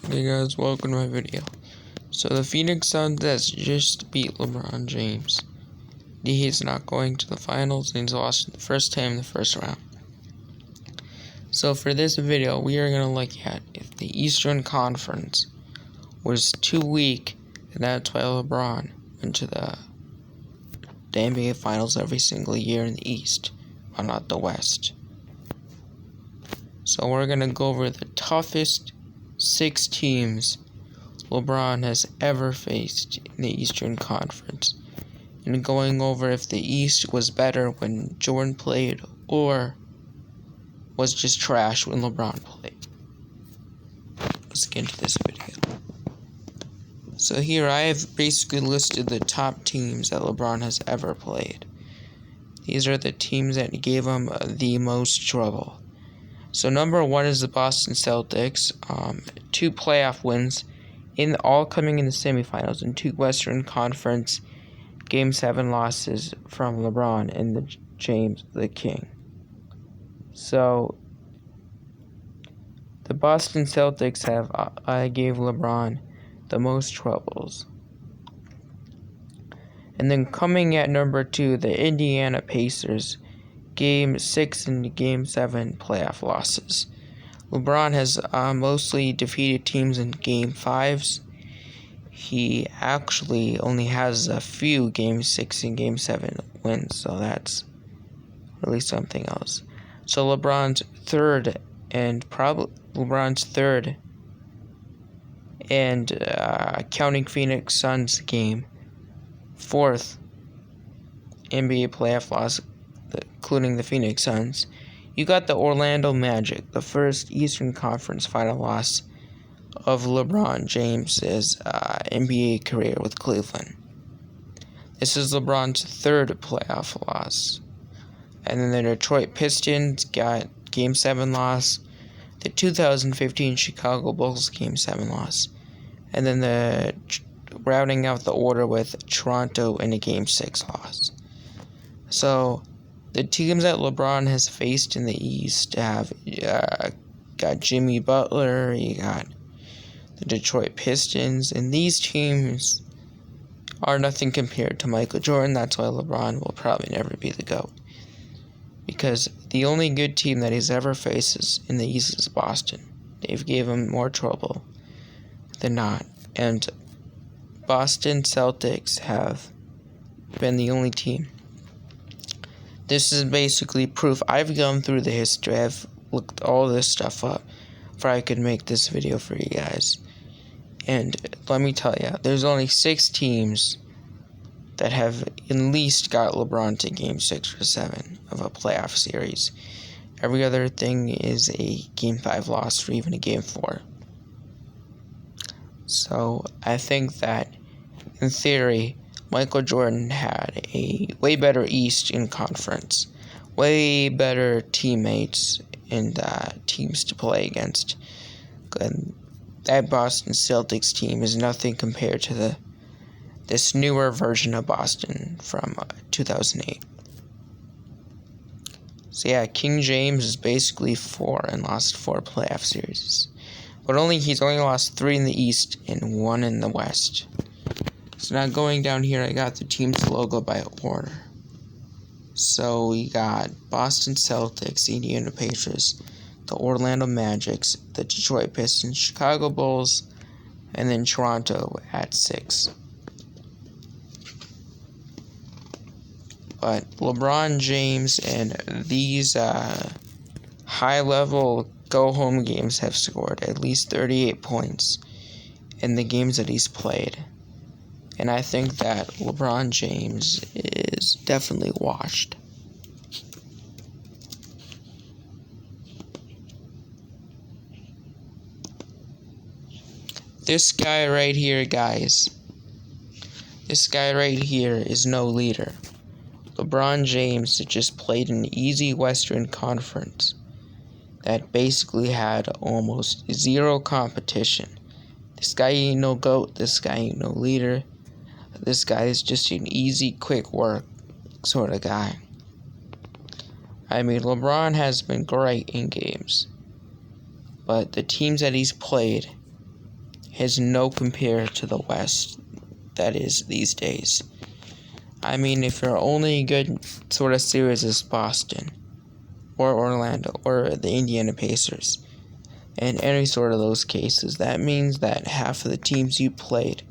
Hey guys, welcome to my video. So the Phoenix Suns has just beat LeBron James. He's not going to the finals and he's lost the first time in the first round. So for this video, we are going to look at if the Eastern Conference was too weak, and that's why LeBron went to the NBA Finals every single year in the East, but not the West. So we're going to go over the toughest 6 teams LeBron has ever faced in the Eastern Conference, and going over if the East was better when Jordan played or was just trash when LeBron played. Let's get into this video. So here I have basically listed the top teams that LeBron has ever played. These are the teams that gave him the most trouble. So number 1 is the Boston Celtics, 2 playoff wins, all coming in the semifinals, and 2 Western Conference Game 7 losses from LeBron and the James the King. So the Boston Celtics gave LeBron the most troubles. And then coming at number 2, the Indiana Pacers, Game 6 and Game 7 playoff losses. LeBron has mostly defeated teams in Game 5s. He actually only has a few Game 6 and Game 7 wins, so that's really something else. So LeBron's third and counting Phoenix Suns game, 4th NBA playoff loss, including the Phoenix Suns. You got the Orlando Magic, the first Eastern Conference final loss of LeBron James's NBA career with Cleveland. This is LeBron's 3rd playoff loss. And then the Detroit Pistons got Game 7 loss, the 2015 Chicago Bulls Game 7 loss, and then rounding out the order with Toronto in a Game 6 loss. So the teams that LeBron has faced in the East have got Jimmy Butler, you got the Detroit Pistons, and these teams are nothing compared to Michael Jordan. That's why LeBron will probably never be the GOAT. Because the only good team that he's ever faces in the East is Boston. They've gave him more trouble than not. And Boston Celtics have been the only team. This is basically proof. I've gone through the history. I've looked all this stuff up before I could make this video for you guys. And let me tell you, there's only 6 teams that have at least got LeBron to Game 6 or 7 of a playoff series. Every other thing is a Game 5 loss or even a Game 4. So I think that, in theory, Michael Jordan had a way better Eastern Conference, way better teammates and teams to play against. And that Boston Celtics team is nothing compared to this newer version of Boston from 2008. So yeah, King James is basically 4 and lost 4 playoff series. But he's only lost 3 in the East and 1 in the West. So now going down here, I got the team's logo by order. So we got Boston Celtics, Indiana Pacers, the Orlando Magic, the Detroit Pistons, Chicago Bulls, and then Toronto at 6. But LeBron James and these high-level go-home games have scored at least 38 points in the games that he's played. And I think that LeBron James is definitely washed. This guy right here, guys. This guy right here is no leader. LeBron James just played an easy Western Conference that basically had almost 0 competition. This guy ain't no GOAT. This guy ain't no leader. This guy is just an easy, quick work sort of guy. I mean, LeBron has been great in games, but the teams that he's played has no compare to the West that is these days. I mean, if your only good sort of series is Boston, or Orlando, or the Indiana Pacers, in any sort of those cases, that means that half of the teams you played,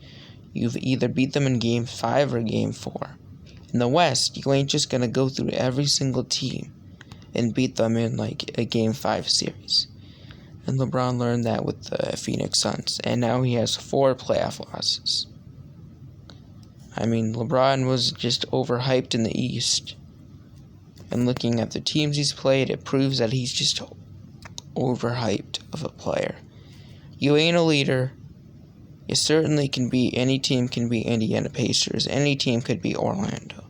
you've either beat them in Game 5 or Game 4. In the West, you ain't just gonna go through every single team and beat them in like a Game 5 series. And LeBron learned that with the Phoenix Suns, and now he has 4 playoff losses. I mean, LeBron was just overhyped in the East. And looking at the teams he's played, it proves that he's just overhyped of a player. You ain't a leader. You certainly can be, any team can be Indiana Pacers. Any team could be Orlando.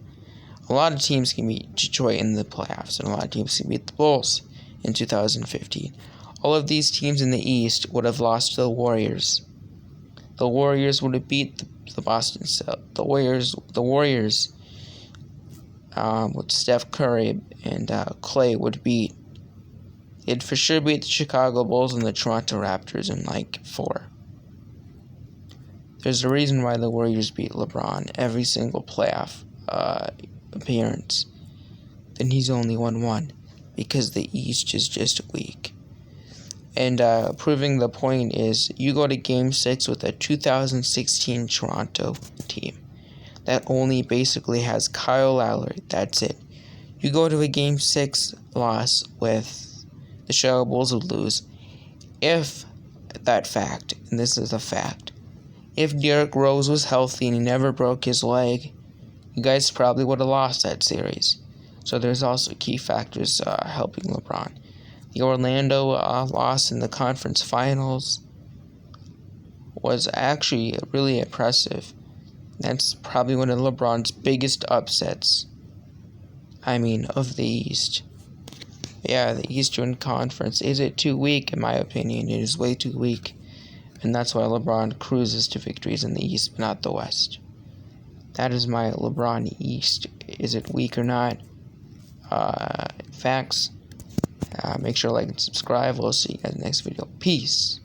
A lot of teams can beat Detroit in the playoffs, and a lot of teams can beat the Bulls in 2015. All of these teams in the East would have lost to the Warriors. The Warriors would have beat the Boston Celtics. The Warriors with Steph Curry and Clay would beat. They'd for sure beat the Chicago Bulls and the Toronto Raptors in like 4. There's a reason why the Warriors beat LeBron every single playoff appearance. Then he's only won 1 because the East is just weak. And proving the point is, you go to Game 6 with a 2016 Toronto team that only basically has Kyle Lowry. That's it. You go to a Game 6 loss with the Chicago Bulls would lose. If that fact, and this is a fact, if Derrick Rose was healthy and he never broke his leg, you guys probably would have lost that series. So there's also key factors helping LeBron. The Orlando loss in the conference finals was actually really impressive. That's probably one of LeBron's biggest upsets. I mean, of the East. Yeah, the Eastern Conference. Is it too weak? In my opinion, it is way too weak. And that's why LeBron cruises to victories in the East, but not the West. That is my LeBron East. Is it weak or not? Facts. Make sure to like and subscribe. We'll see you guys in the next video. Peace.